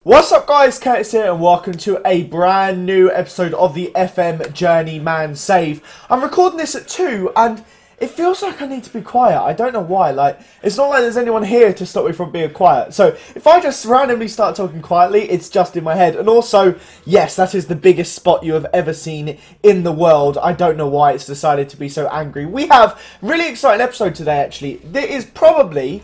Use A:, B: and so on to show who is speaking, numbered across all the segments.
A: What's up guys, Curtis here and welcome to a brand new episode of the FM Journeyman save. I'm recording this at 2 and it feels like I need to be quiet. I don't know why, it's not like there's anyone here to stop me from being quiet. So if I just randomly start talking quietly, it's just in my head. And also, yes, that is the biggest spot you have ever seen in the world. I don't know why it's decided to be so angry. We have a really exciting episode today actually. There is probably...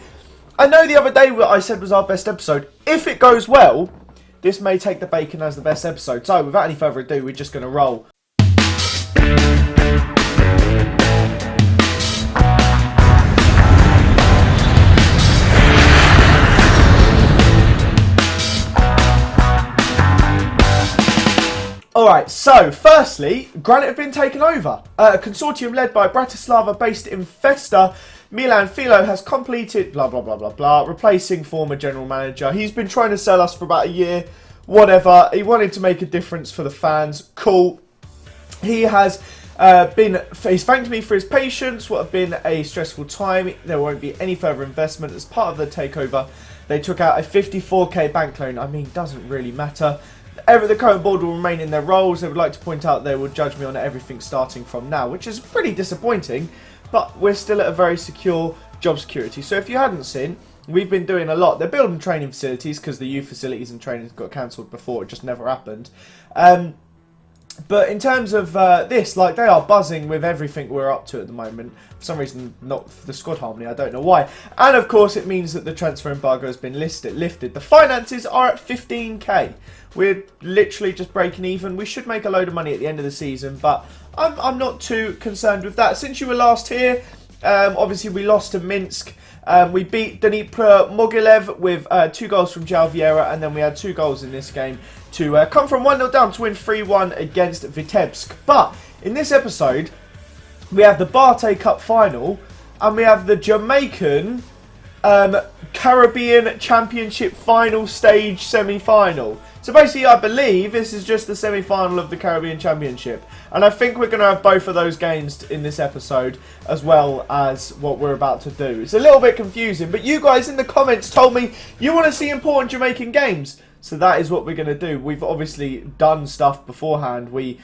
A: I know the other day what I said was our best episode. If it goes well, this may take the bacon as the best episode. So, without any further ado, we're just going to roll. Alright, so, firstly, Granite have been taken over. A consortium led by Bratislava based in Festa. Milan Filo has completed blah blah blah blah blah, replacing former general manager. He's been trying to sell us for about a year, whatever. He wanted to make a difference for the fans. Cool. He has he's thanked me for his patience. What have been a stressful time. There won't be any further investment as part of the takeover. They took out a 54k bank loan. I mean, doesn't really matter. The current board will remain in their roles. They would like to point out they will judge me on everything starting from now, which is pretty disappointing. But we're still at a very secure job security. So if you hadn't seen, we've been doing a lot. They're building training facilities because the youth facilities and training got cancelled before. It just never happened. But in terms of this, they are buzzing with everything we're up to at the moment. For some reason, not the squad harmony. I don't know why. And of course, it means that the transfer embargo has been lifted. The finances are at 15k. We're literally just breaking even. We should make a load of money at the end of the season, but I'm not too concerned with that. Since you were last here, obviously we lost to Minsk. We beat Dnipro Mogilev with 2 goals from João Vieira, and then we had 2 goals in this game to come from 1-0 down to win 3-1 against Vitebsk. But in this episode, we have the Barte Cup final, and we have the Jamaican Caribbean Championship final stage semi-final. So basically, I believe this is just the semi-final of the Caribbean Championship. And I think we're going to have both of those games in this episode, as well as what we're about to do. It's a little bit confusing, but you guys in the comments told me you want to see important Jamaican games. So that is what we're going to do. We've obviously done stuff beforehand. We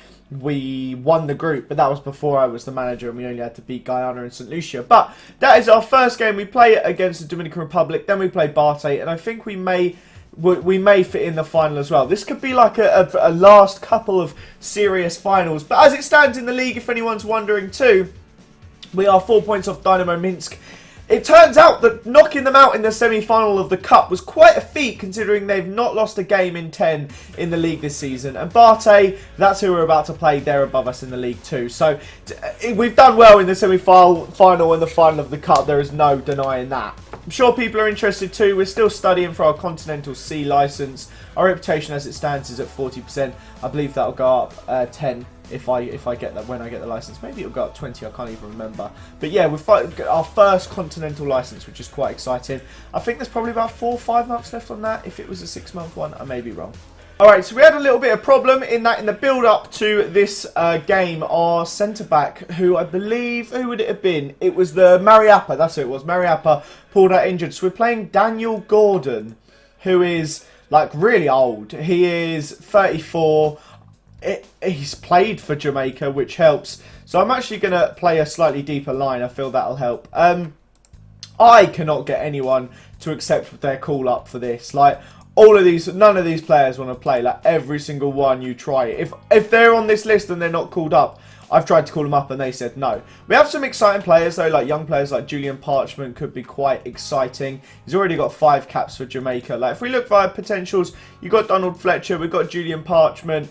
A: won the group, but that was before I was the manager and we only had to beat Guyana and St. Lucia. But that is our first game. We play it against the Dominican Republic, then we play Barte, and I think we may fit in the final as well. This could be like a last couple of serious finals. But as it stands in the league, if anyone's wondering too, we are 4 points off Dynamo Minsk. It turns out that knocking them out in the semi-final of the Cup was quite a feat, considering they've not lost a game in 10 in the league this season. And Barte, that's who we're about to play. They're above us in the league too. So we've done well in the semi-final and the final of the Cup. There is no denying that. I'm sure people are interested too. We're still studying for our Continental C licence. Our reputation as it stands is at 40%. I believe that'll go up 10 if I get that when I get the licence. Maybe it'll go up 20. I can't even remember. But yeah, we've got our first Continental licence, which is quite exciting. I think there's probably about 4 or 5 months left on that. If it was a 6-month one, I may be wrong. Alright, so we had a little bit of problem in the build-up to this game, our centre-back, who I believe, who would it have been? It was the Mariappa, that's who it was. Mariappa pulled out injured. So we're playing Daniel Gordon, who is, really old. He is 34. He's played for Jamaica, which helps. So I'm actually going to play a slightly deeper line. I feel that'll help. I cannot get anyone to accept their call-up for this. None of these players want to play. Every single one you try. If they're on this list and they're not called up, I've tried to call them up and they said no. We have some exciting players though, young players like Julian Parchment could be quite exciting. He's already got 5 caps for Jamaica. If we look via potentials, you've got Donald Fletcher, we've got Julian Parchment.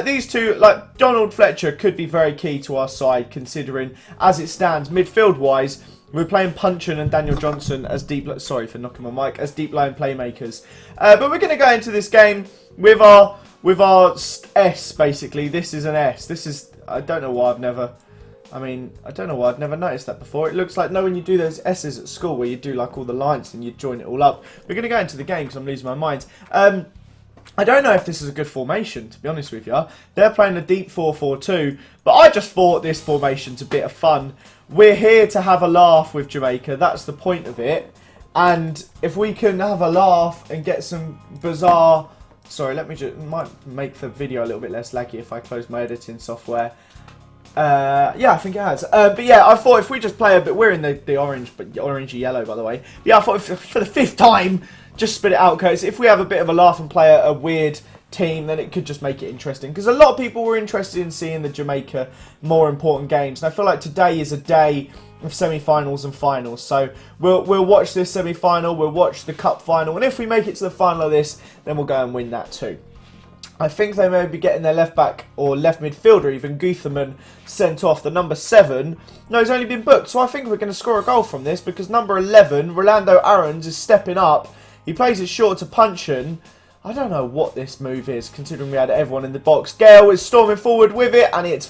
A: These two, Donald Fletcher could be very key to our side, considering as it stands, midfield-wise, we're playing Punchin and Daniel Johnson as deep... Sorry for knocking my mic. As deep line playmakers. But we're going to go into this game with our S, basically. This is an S. This is... I don't know why I've never... I don't know why I've never noticed that before. It looks like, when you do those S's at school where you do, all the lines and you join it all up. We're going to go into the game because I'm losing my mind. I don't know if this is a good formation, to be honest with you. They're playing a deep 4-4-2, but I just thought this formation's a bit of fun. We're here to have a laugh with Jamaica. That's the point of it. And if we can have a laugh and get some bizarre Sorry, let me just... might make the video a little bit less laggy if I close my editing software. Yeah, I think it has. But yeah, I thought if we just play a bit... We're in the orange, but orangey yellow, by the way. Yeah, I thought for the 5th time, just spit it out, because if we have a bit of a laugh and play a weird team, then it could just make it interesting. Because a lot of people were interested in seeing the Jamaica more important games. And I feel like today is a day of semi-finals and finals. So we'll watch this semi-final, we'll watch the cup final. And if we make it to the final of this, then we'll go and win that too. I think they may be getting their left back or left midfielder, even Guthman, sent off. The number 7, no, he's only been booked. So I think we're going to score a goal from this, because number 11, Rolando Aarons, is stepping up. He plays it short to Punchin. I don't know what this move is, considering we had everyone in the box. Gale is storming forward with it, and it's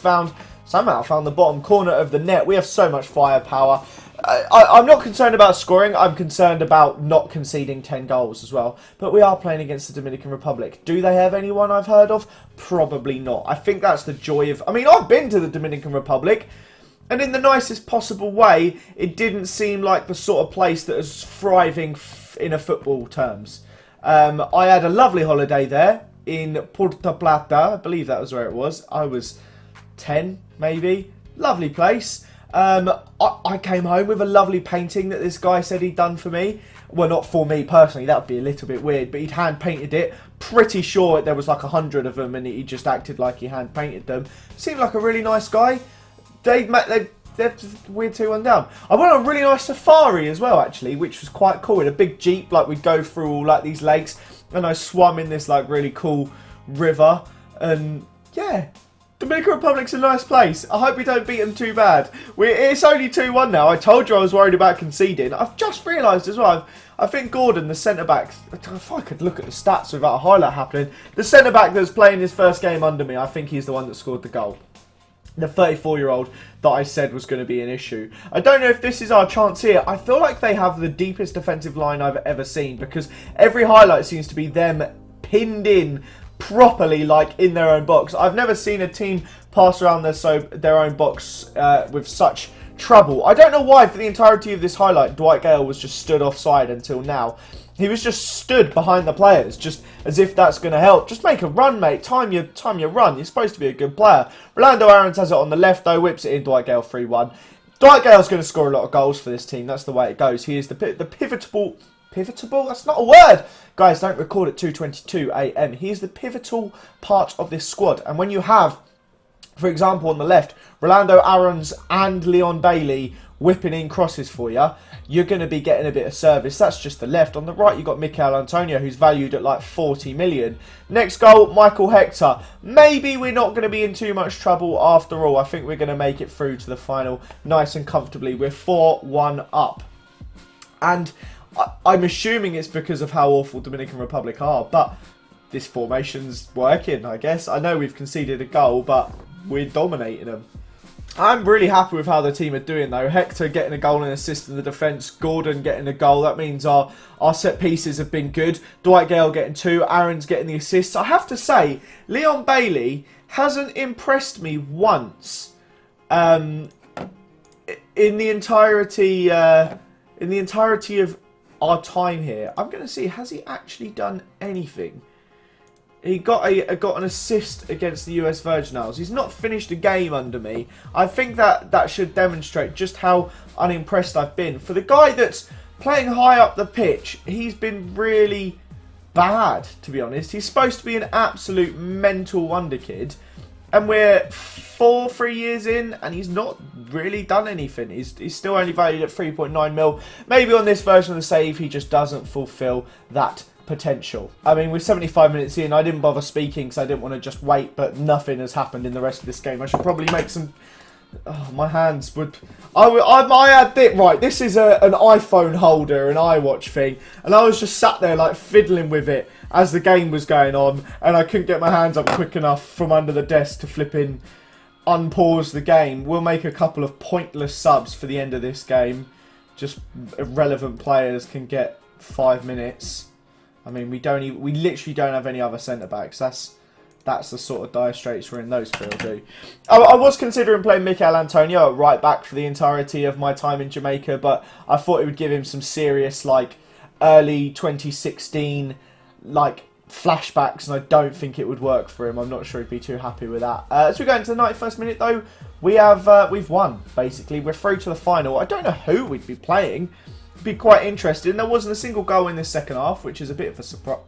A: somehow found the bottom corner of the net. We have so much firepower. I'm not concerned about scoring. I'm concerned about not conceding 10 goals as well. But we are playing against the Dominican Republic. Do they have anyone I've heard of? Probably not. I think that's the joy of... I mean, I've been to the Dominican Republic, and in the nicest possible way, it didn't seem like the sort of place that is thriving in a football terms. I had a lovely holiday there in Puerto Plata. I believe that was where it was. I was 10, maybe. Lovely place. I came home with a lovely painting that this guy said he'd done for me. Well, not for me personally. That would be a little bit weird. But he'd hand-painted it. Pretty sure there was like 100 of them, and he just acted like he hand-painted them. Seemed like a really nice guy. They're we're 2-1 down. I went on a really nice safari as well, actually, which was quite cool. In a big jeep, like we'd go through all like these lakes, and I swam in this like really cool river. And yeah, Dominican Republic's a nice place. I hope we don't beat them too bad. It's only 2-1 now. I told you I was worried about conceding. I've just realised as well. I think Gordon, the centre back. If I could look at the stats without a highlight happening, the centre back that's playing his first game under me, I think he's the one that scored the goal. The 34-year-old that I said was going to be an issue. I don't know if this is our chance here. I feel like they have the deepest defensive line I've ever seen, because every highlight seems to be them pinned in properly, like in their own box. I've never seen a team pass around their own box with such trouble. I don't know why for the entirety of this highlight Dwight Gale was just stood offside until now. He was just stood behind the players, just as if that's going to help. Just make a run, mate. Time your run. You're supposed to be a good player. Rolando Aarons has it on the left, though. Whips it in. Dwight Gale 3-1. Dwight Gale's going to score a lot of goals for this team. That's the way it goes. He is the pivotal... Pivotal? That's not a word! Guys, don't record at 2:22 AM. He is the pivotal part of this squad. And when you have, for example, on the left, Rolando Aarons and Leon Bailey whipping in crosses for you, you're going to be getting a bit of service. That's just the left. On the right, you've got Mikel Antonio, who's valued at like 40 million. Next goal, Michael Hector. Maybe we're not going to be in too much trouble after all. I think we're going to make it through to the final nice and comfortably. We're 4-1 up. And I'm assuming it's because of how awful Dominican Republic are, but this formation's working, I guess. I know we've conceded a goal, but we're dominating them. I'm really happy with how the team are doing, though. Hector getting a goal and assist in the defence. Gordon getting a goal. That means our set pieces have been good. Dwight Gale getting 2. Aaron's getting the assists. I have to say, Leon Bailey hasn't impressed me once in the entirety of our time here. I'm going to see, has he actually done anything? He got an assist against the US Virgin Islands. He's not finished a game under me. I think that should demonstrate just how unimpressed I've been. For the guy that's playing high up the pitch, he's been really bad, to be honest. He's supposed to be an absolute mental wonder kid. And we're 3 years in, and he's not really done anything. He's still only valued at 3.9 mil. Maybe on this version of the save, he just doesn't fulfill that potential. I mean, we're 75 minutes in. I didn't bother speaking because I didn't want to just wait, but nothing has happened in the rest of this game. I should probably make some... Oh, my hands would... I had it right. This is an iPhone holder, an iWatch thing, and I was just sat there like fiddling with it as the game was going on, and I couldn't get my hands up quick enough from under the desk to flip in, unpause the game. We'll make a couple of pointless subs for the end of this game. Just irrelevant players can get 5 minutes. I mean, we literally don't have any other centre backs. That's the sort of dire straits we're in. Those three will do. I was considering playing Mikel Antonio at right back for the entirety of my time in Jamaica, but I thought it would give him some serious, like, early 2016, like, flashbacks, and I don't think it would work for him. I'm not sure he'd be too happy with that. As we go into the 91st minute, though, we've won, basically. We're through to the final. I don't know who we'd be playing. It'd be quite interesting. There wasn't a single goal in this second half, which is a bit of a surprise.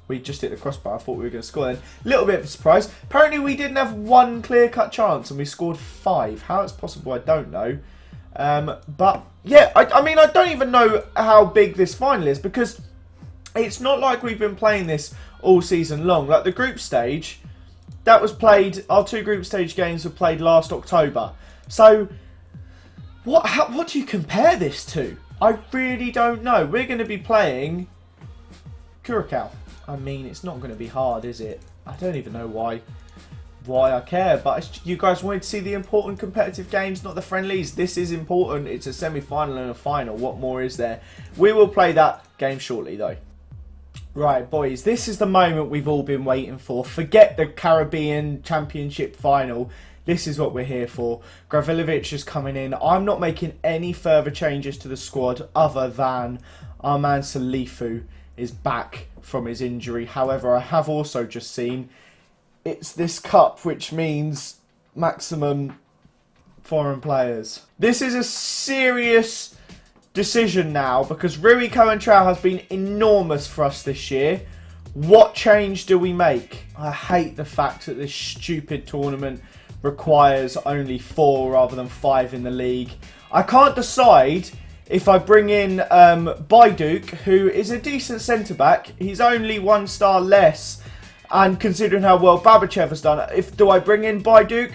A: We just hit the crossbar. I thought we were going to score then. A little bit of a surprise. Apparently, we didn't have one clear-cut chance, and we scored 5. How it's possible, I don't know. But, yeah, I mean, I don't even know how big this final is, because it's not like we've been playing this all season long. Like, the group stage, that was played... Our 2 group stage games were played last October. So, what do you compare this to? I really don't know. We're going to be playing Curacao. I mean, it's not going to be hard, is it? I don't even know why I care. But you guys wanted to see the important competitive games, not the friendlies. This is important. It's a semi-final and a final. What more is there? We will play that game shortly, though. Right, boys. This is the moment we've all been waiting for. Forget the Caribbean Championship final. This is what we're here for. Gravilovic is coming in. I'm not making any further changes to the squad other than our man Salifu is back from his injury. However, I have also just seen it's this cup, which means maximum foreign players. This is a serious decision now because Rui Coentrao has been enormous for us this year. What change do we make? I hate the fact that this stupid tournament requires only 4 rather than 5 in the league. I can't decide if I bring in Baiduk, who is a decent centre-back. He's only 1 star less, and considering how well Babachev has done, do I bring in Baiduk,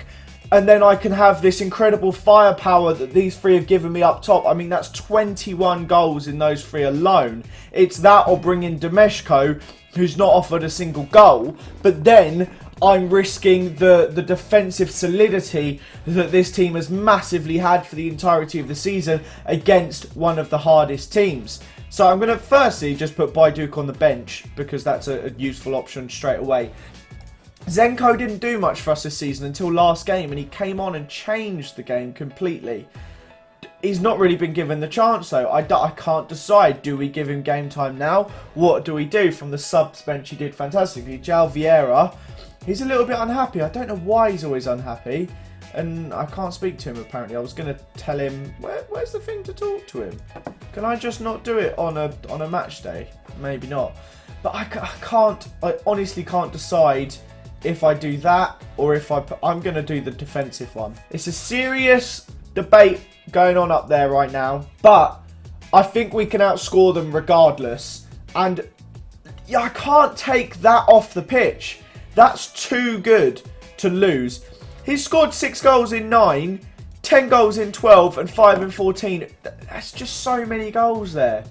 A: and then I can have this incredible firepower that these 3 have given me up top. I mean, that's 21 goals in those 3 alone. It's that or bring in Domeshko, who's not offered a single goal, but then I'm risking the defensive solidity that this team has massively had for the entirety of the season against one of the hardest teams. So I'm going to firstly just put Baiduk on the bench because that's a useful option straight away. Zenko didn't do much for us this season until last game, and he came on and changed the game completely. He's not really been given the chance though. I can't decide. Do we give him game time now? What do we do? From the subs bench he did fantastically. João Vieira, he's a little bit unhappy. I don't know why he's always unhappy. And I can't speak to him apparently. I was going to tell him, where's the thing to talk to him? Can I just not do it on a match day? Maybe not. But I honestly can't decide if I do that or if I'm going to do the defensive one. It's a serious debate going on up there right now. But I think we can outscore them regardless. And yeah, I can't take that off the pitch. That's too good to lose. He's scored 6 goals in 9, 10 goals in 12, and 5 in 14. That's just so many goals there.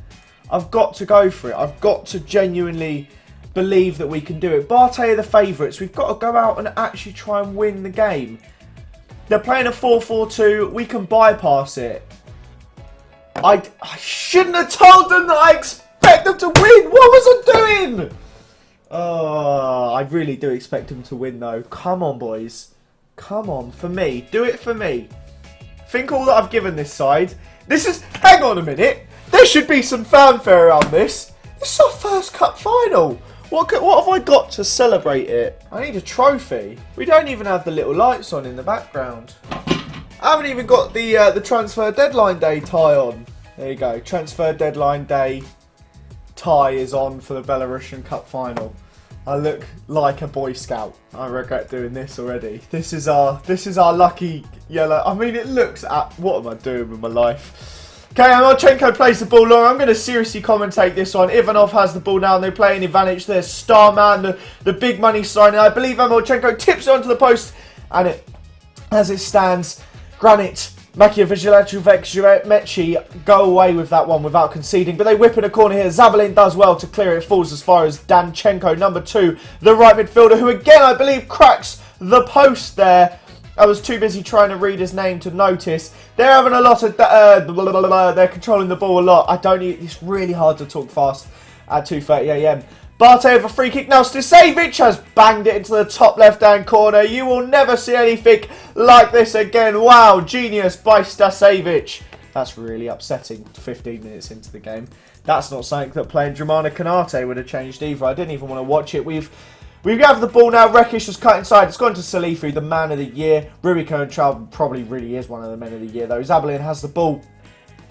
A: I've got to go for it. I've got to genuinely believe that we can do it. Barté are the favourites. We've got to go out and actually try and win the game. They're playing a 4-4-2. We can bypass it. I shouldn't have told them that I expect them to win. What was I doing? Oh, I really do expect them to win though. Come on, boys. Come on, for me. Do it for me. Think all that I've given this side. This is... Hang on a minute. There should be some fanfare around this. This is our first cup final. What have I got to celebrate it? I need a trophy. We don't even have the little lights on in the background. I haven't even got the transfer deadline day tie on. There you go. Transfer deadline day tie is on for the Belarusian Cup final. I look like a Boy Scout. I regret doing this already. This is our lucky yellow. I mean, it looks at... What am I doing with my life? Okay, Marchenko plays the ball long. I'm going to seriously commentate this one. Ivanov has the ball now and they're playing Ivanic, their star man, the big money signing. I believe Marchenko tips it onto the post. And it, as it stands, Granit, Machiavelli, Mechi go away with that one without conceding. But they whip in a corner here. Zabalin does well to clear it. It falls as far as Danchenko, number 2, the right midfielder, who again, I believe, cracks the post there. I was too busy trying to read his name to notice. They're having a lot of... they're controlling the ball a lot. It's really hard to talk fast at 2:30 AM. Barté with a free kick. Now Stisavic has banged it into the top left-hand corner. You will never see anything like this again. Wow, genius by Stisavic. That's really upsetting 15 minutes into the game. That's not something that playing Dramana Kanate would have changed either. I didn't even want to watch it. We have the ball now. Rekish just cut inside. It's gone to Salifu, the man of the year. Rubiko and Trout probably really is one of the men of the year, though. Zabalin has the ball.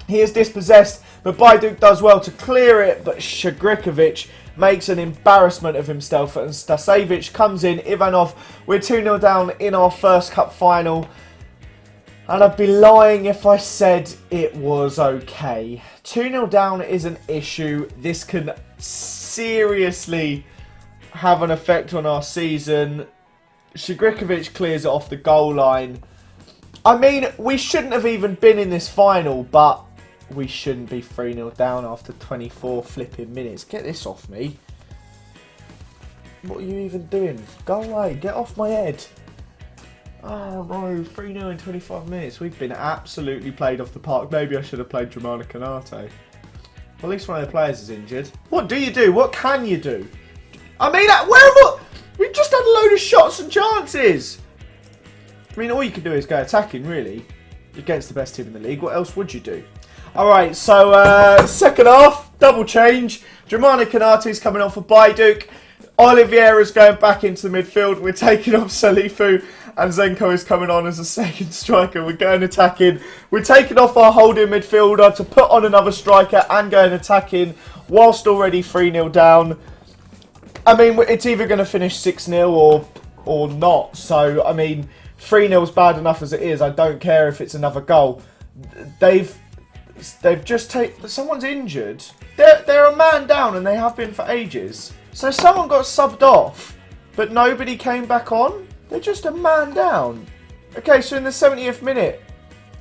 A: He is dispossessed, but Bajduk does well to clear it, but Shagrikovic makes an embarrassment of himself, and Stasevich comes in. Ivanov, we're 2-0 down in our first cup final, and I'd be lying if I said it was okay. 2-0 down is an issue. This can seriously have an effect on our season. Shagrikovic clears it off the goal line. I mean, we shouldn't have even been in this final, but we shouldn't be 3-0 down after 24 flipping minutes. Get this off me. What are you even doing? Go away. Get off my head. Oh no, 3-0 in 25 minutes. We've been absolutely played off the park. Maybe I should have played Dramana Kanate. Well, at least one of the players is injured. What do you do? What can you do? I mean, we just had a load of shots and chances. I mean, all you can do is go attacking, really, against the best team in the league. What else would you do? Alright, so second half, double change. Dramana Kanate's coming on for Bajduk. Oliveira's going back into the midfield. We're taking off Salifu, and Zenko is coming on as a second striker. We're going attacking. We're taking off our holding midfielder to put on another striker and going attacking whilst already 3-0 down. I mean, it's either going to finish 6-0 or not. So, I mean, 3-0 is bad enough as it is. I don't care if it's another goal. They've just taken... Someone's injured. They're a man down, and they have been for ages. So someone got subbed off, but nobody came back on? They're just a man down. Okay, so in the 70th minute...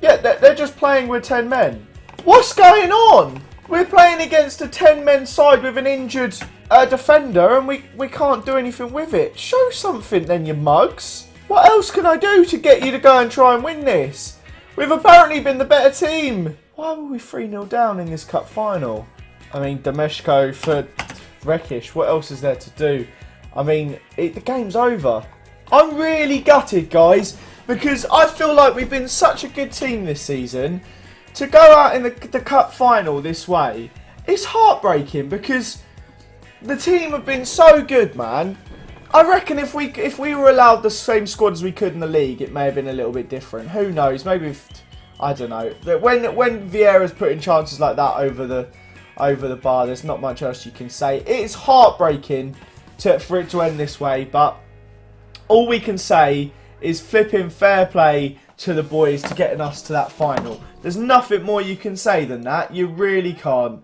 A: Yeah, they're just playing with 10 men. What's going on? We're playing against a 10-men side with an injured defender, and we can't do anything with it. Show something then, you mugs. What else can I do to get you to go and try and win this? We've apparently been the better team. Why were we 3-0 down in this cup final? I mean, Domeshko for Rekish. What else is there to do? I mean, the game's over. I'm really gutted, guys, because I feel like we've been such a good team this season. To go out in the cup final this way, it's heartbreaking because the team have been so good, man. I reckon if we were allowed the same squad as we could in the league, it may have been a little bit different. Who knows? Maybe I don't know. When Vieira's putting chances like that over the bar, there's not much else you can say. It's heartbreaking for it to end this way, but all we can say is flipping fair play to the boys to getting us to that final. There's nothing more you can say than that. You really can't.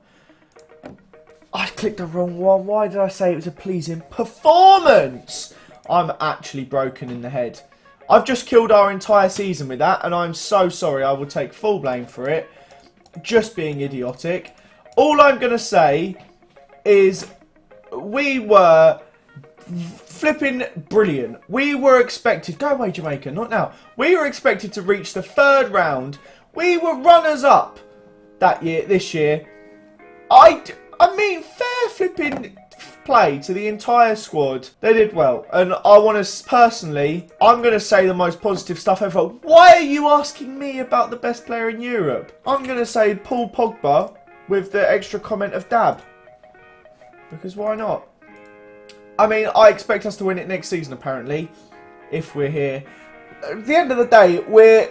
A: I clicked the wrong one. Why did I say it was a pleasing performance? I'm actually broken in the head. I've just killed our entire season with that, and I'm so sorry. I will take full blame for it. Just being idiotic. All I'm going to say is we were flipping brilliant. We were expected... Go away, Jamaica. Not now. We were expected to reach the third round. We were runners-up this year. I mean, fair flipping play to the entire squad. They did well. And I want to, personally, I'm going to say the most positive stuff ever. Why are you asking me about the best player in Europe? I'm going to say Paul Pogba with the extra comment of Dab. Because why not? I mean, I expect us to win it next season, apparently, if we're here. At the end of the day, we're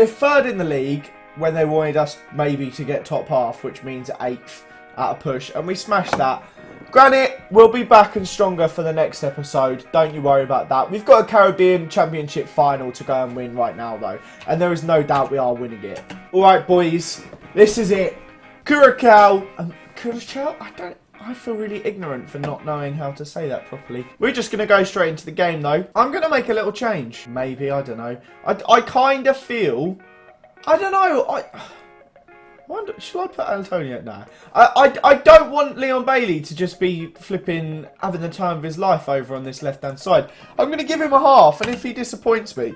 A: third in the league when they wanted us maybe to get top half, which means 8th at a push, and we smashed that. Granted, we'll be back and stronger for the next episode. Don't you worry about that. We've got a Caribbean Championship final to go and win right now, though, and there is no doubt we are winning it. All right, boys, this is it. Curacao. Curacao? I feel really ignorant for not knowing how to say that properly. We're just going to go straight into the game, though. I'm going to make a little change. Maybe, I don't know. I kind of feel... I don't know. Shall I put Antonio? No. I don't want Leon Bailey to just be flipping, having the time of his life over on this left-hand side. I'm going to give him a half, and if he disappoints me,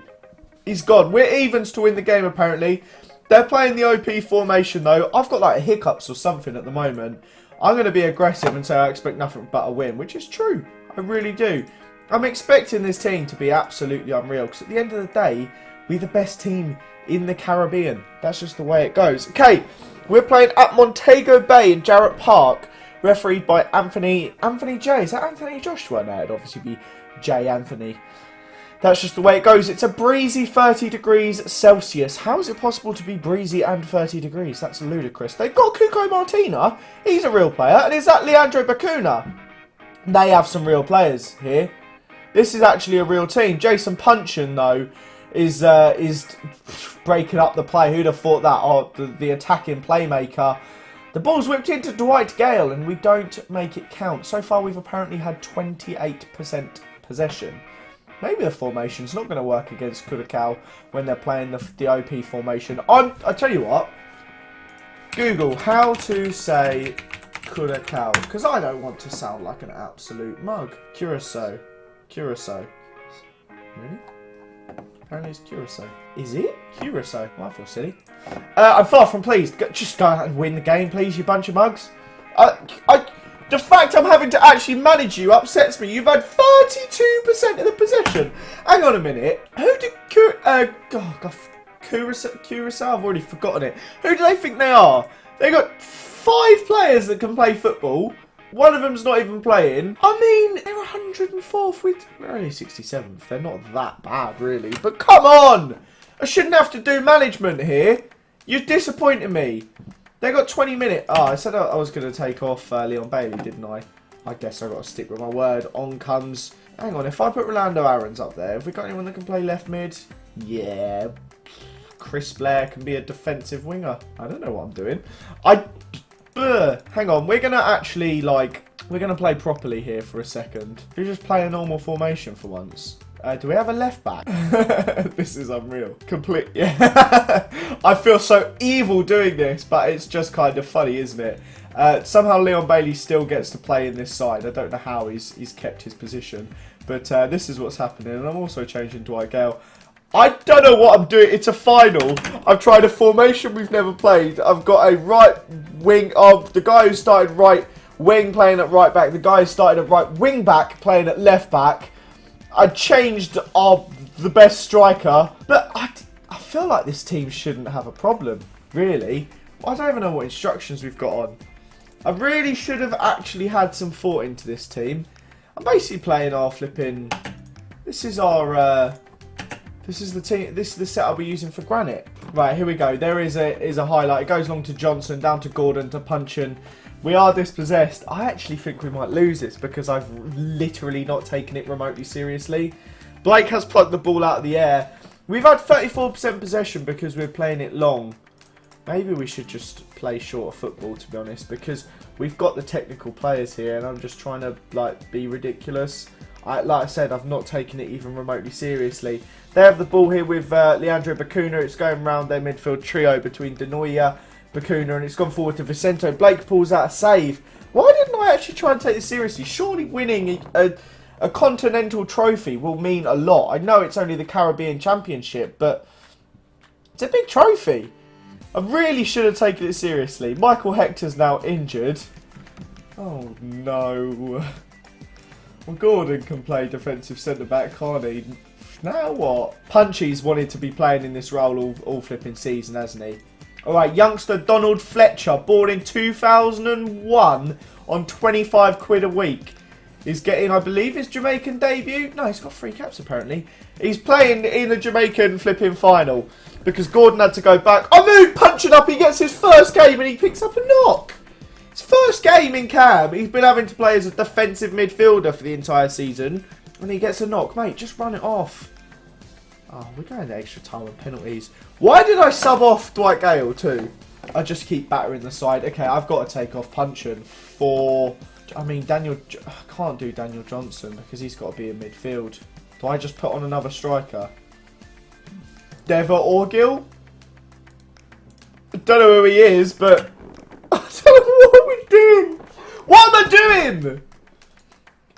A: he's gone. We're evens to win the game, apparently. They're playing the OP formation, though. I've got, like, hiccups or something at the moment. I'm going to be aggressive and say I expect nothing but a win, which is true. I really do. I'm expecting this team to be absolutely unreal, because at the end of the day, We're the best team in the Caribbean. That's just the way it goes. Okay, we're playing at Montego Bay in Jarrett Park, refereed by Anthony J. Is that Anthony Joshua? No, it'd obviously be J. Anthony. That's just the way it goes. It's a breezy 30 degrees Celsius. How is it possible to be breezy and 30 degrees? That's ludicrous. They've got Cuco Martina. He's a real player. And is that Leandro Bacuna? They have some real players here. This is actually a real team. Jason Punchin, though, is breaking up the play. Who'd have thought that? Oh, the attacking playmaker. The ball's whipped into Dwight Gale, and we don't make it count. So far, we've apparently had 28% possession. Maybe the formation's not going to work against Curacao when they're playing the OP formation. I tell you what. Google how to say Curacao, because I don't want to sound like an absolute mug. Curacao. Really? Apparently it's Curacao. Is it? Curacao. Well, I feel silly. I'm far from pleased. Just go out and win the game, please, you bunch of mugs. The fact I'm having to actually manage you upsets me. You've had 32% of the possession. Hang on a minute. Who did Curacao? I've already forgotten it. Who do they think they are? They got 5 players that can play football. One of them's not even playing. I mean, they're 104th. We're only 67th. They're not that bad, really. But come on! I shouldn't have to do management here. You're disappointing me. They got 20 minutes. Oh, I said I was going to take off Leon Bailey, didn't I? I guess I've got to stick with my word. On comes... Hang on, if I put Rolando Aarons up there, have we got anyone that can play left mid? Yeah. Chris Blair can be a defensive winger. I don't know what I'm doing. Hang on, we're going to actually, we're going to play properly here for a second. We just play a normal formation for once. Do we have a left back? This is unreal. Yeah. I feel so evil doing this, but it's just kind of funny, isn't it? Somehow Leon Bailey still gets to play in this side. I don't know how he's kept his position. But this is what's happening. And I'm also changing Dwight Gale. I don't know what I'm doing. It's a final. I've tried a formation we've never played. I've got a right wing. The guy who started right wing playing at right back. The guy who started at right wing back playing at left back. I changed the best striker, but I feel like this team shouldn't have a problem, really. I don't even know what instructions we've got on. I really should have actually had some thought into this team. I'm basically playing our flipping... This is our... This is the team. This is the setup we're using for Granite. Right, here we go. There is a highlight. It goes along to Johnson, down to Gordon, to Punchin. We are dispossessed. I actually think we might lose this because I've literally not taken it remotely seriously. Blake has plucked the ball out of the air. We've had 34% possession because we're playing it long. Maybe we should just play shorter football, to be honest, because we've got the technical players here and I'm just trying to be ridiculous. Like I said, I've not taken it even remotely seriously. They have the ball here with Leandro Bacuna. It's going around their midfield trio between Denoya, Bacuna, and it's gone forward to Vicento. Blake pulls out a save. Why didn't I actually try and take this seriously? Surely winning a continental trophy will mean a lot. I know it's only the Caribbean Championship, but it's a big trophy. I really should have taken it seriously. Michael Hector's now injured. Oh no. Well, Gordon can play defensive centre-back, can't he? Now what? Punchy's wanted to be playing in this role all flipping season, hasn't he? Alright, youngster Donald Fletcher, born in 2001 on 25 quid a week. He's getting, I believe, his Jamaican debut. No, he's got 3 caps apparently. He's playing in the Jamaican flipping final because Gordon had to go back. I moved Punching up, he gets his first game and he picks up a knock. His first game in Cam. He's been having to play as a defensive midfielder for the entire season. And he gets a knock. Mate, just run it off. Oh, we're going to extra time and penalties. Why did I sub off Dwight Gale too? I just keep battering the side. Okay, I've got to take off Punchin for... I mean, I can't do Daniel Johnson because he's got to be in midfield. Do I just put on another striker? Dever Orgill? I don't know who he is, but... I don't know what we're doing. What am I doing?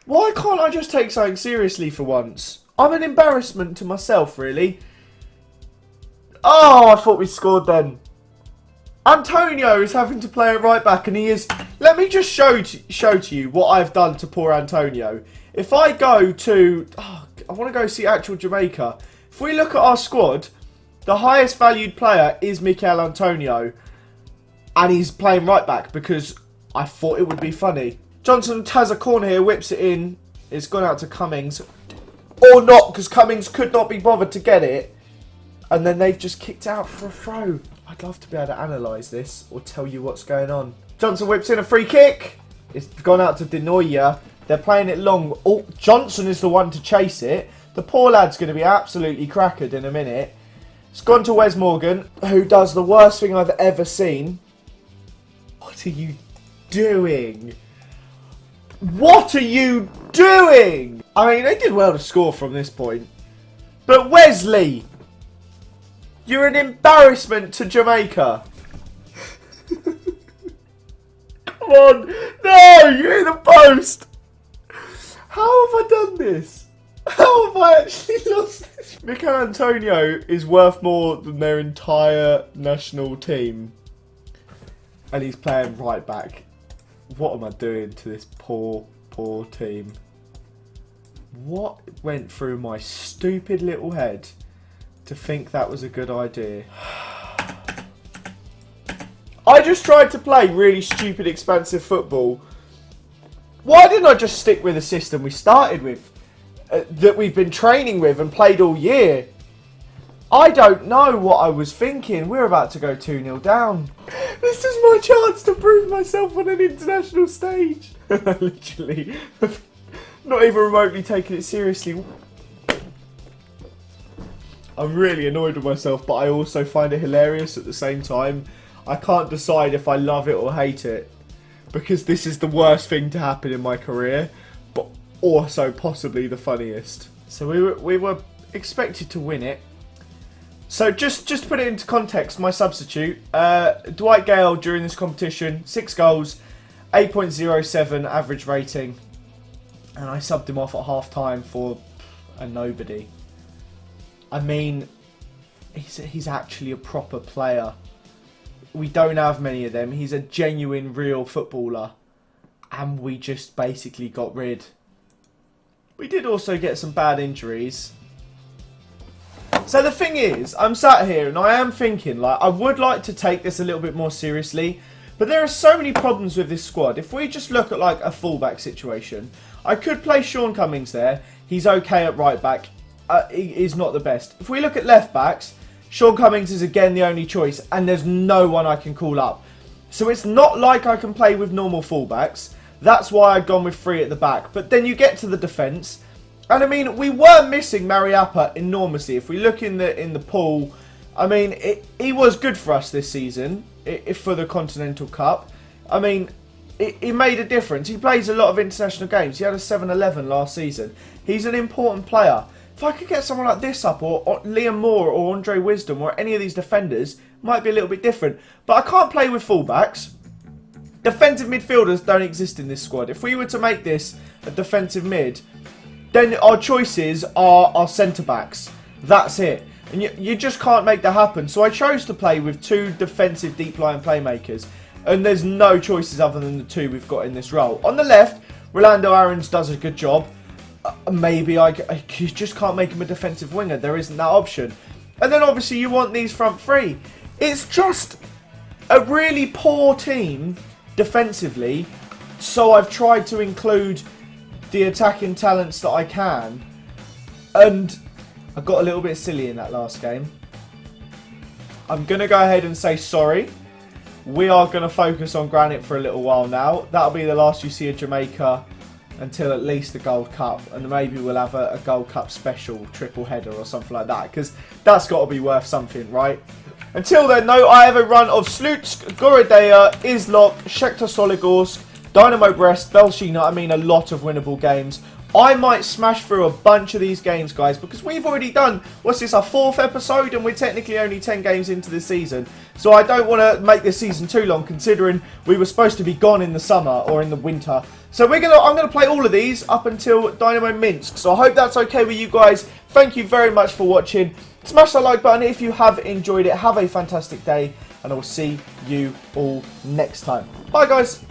A: Why can't I just take something seriously for once? I'm an embarrassment to myself, really. Oh, I thought we scored then. Antonio is having to play at right back and he is... Let me just show to you what I've done to poor Antonio. If I go to... Oh, I want to go see actual Jamaica. If we look at our squad, The highest valued player is Mikel Antonio. And he's playing right back because I thought it would be funny. Johnson has a corner here, whips it in. It's gone out to Cummings. Or not, because Cummings could not be bothered to get it. And then they've just kicked out for a throw. I'd love to be able to analyse this or tell you what's going on. Johnson whips in a free kick. It's gone out to Denoya. They're playing it long. Oh, Johnson is the one to chase it. The poor lad's going to be absolutely crackered in a minute. It's gone to Wes Morgan, who does the worst thing I've ever seen. What are you doing? What are you doing? I mean, they did well to score from this point. But Wesley, you're an embarrassment to Jamaica. Come on. No, you're in the post. How have I done this? How have I actually lost this? Mikel Antonio is worth more than their entire national team. And he's playing right back. What am I doing to this poor team? What went through my stupid little head to think that was a good idea? I just tried to play really stupid, expansive football. Why didn't I just stick with the system we started with? That we've been training with and played all year? I don't know what I was thinking. We're about to go 2-0 down. This is my chance to prove myself on an international stage. Literally. Not even remotely taking it seriously. I'm really annoyed with myself, but I also find it hilarious at the same time. I can't decide if I love it or hate it. Because this is the worst thing to happen in my career, but also possibly the funniest. So we were expected to win it. So just to put it into context, my substitute, Dwight Gale during this competition, 6 goals, 8.07 average rating. And I subbed him off at half time for a nobody. I mean, he's actually a proper player. We don't have many of them. He's a genuine, real footballer. And we just basically got rid. We did also get some bad injuries. So the thing is, I'm sat here and I am thinking, like, I would like to take this a little bit more seriously. But there are so many problems with this squad. If we just look at, like, a fullback situation, I could play Sean Cummings there. He's okay at right back. He's not the best. If we look at left backs, Sean Cummings is again the only choice, and there's no one I can call up. So it's not like I can play with normal fullbacks. That's why I've gone with 3 at the back. But then you get to the defence, and I mean, we were missing Mariappa enormously. If we look in the pool, I mean, he was good for us this season for the Continental Cup. I mean, it made a difference. He plays a lot of international games. He had a 7-11 last season. He's an important player. If I could get someone like this up, or Liam Moore, or Andre Wisdom, or any of these defenders, it might be a little bit different. But I can't play with fullbacks. Defensive midfielders don't exist in this squad. If we were to make this a defensive mid, then our choices are our centre-backs. That's it. And you just can't make that happen. So I chose to play with 2 defensive deep-lying playmakers. And there's no choices other than the 2 we've got in this role. On the left, Rolando Aarons does a good job. Maybe you just can't make him a defensive winger. There isn't that option. And then obviously you want these front 3. It's just a really poor team defensively. So I've tried to include the attacking talents that I can. And I got a little bit silly in that last game. I'm going to go ahead and say sorry. We are going to focus on Granite for a little while now. That'll be the last you see of Jamaica until at least the Gold Cup, and maybe we'll have a Gold Cup special triple header or something like that, because that's got to be worth something, right? Until then, though, I have a run of Slutsk, Gorodea, Izlok, Shakhtar Soligorsk, Dynamo Brest, Belshina. I mean, a lot of winnable games. I might smash through a bunch of these games, guys, because we've already done, what's this, our 4th episode, and we're technically only 10 games into the season. So I don't want to make this season too long, considering we were supposed to be gone in the summer or in the winter. So I'm going to play all of these up until Dynamo Minsk. So I hope that's okay with you guys. Thank you very much for watching. Smash that like button if you have enjoyed it. Have a fantastic day, and I will see you all next time. Bye, guys.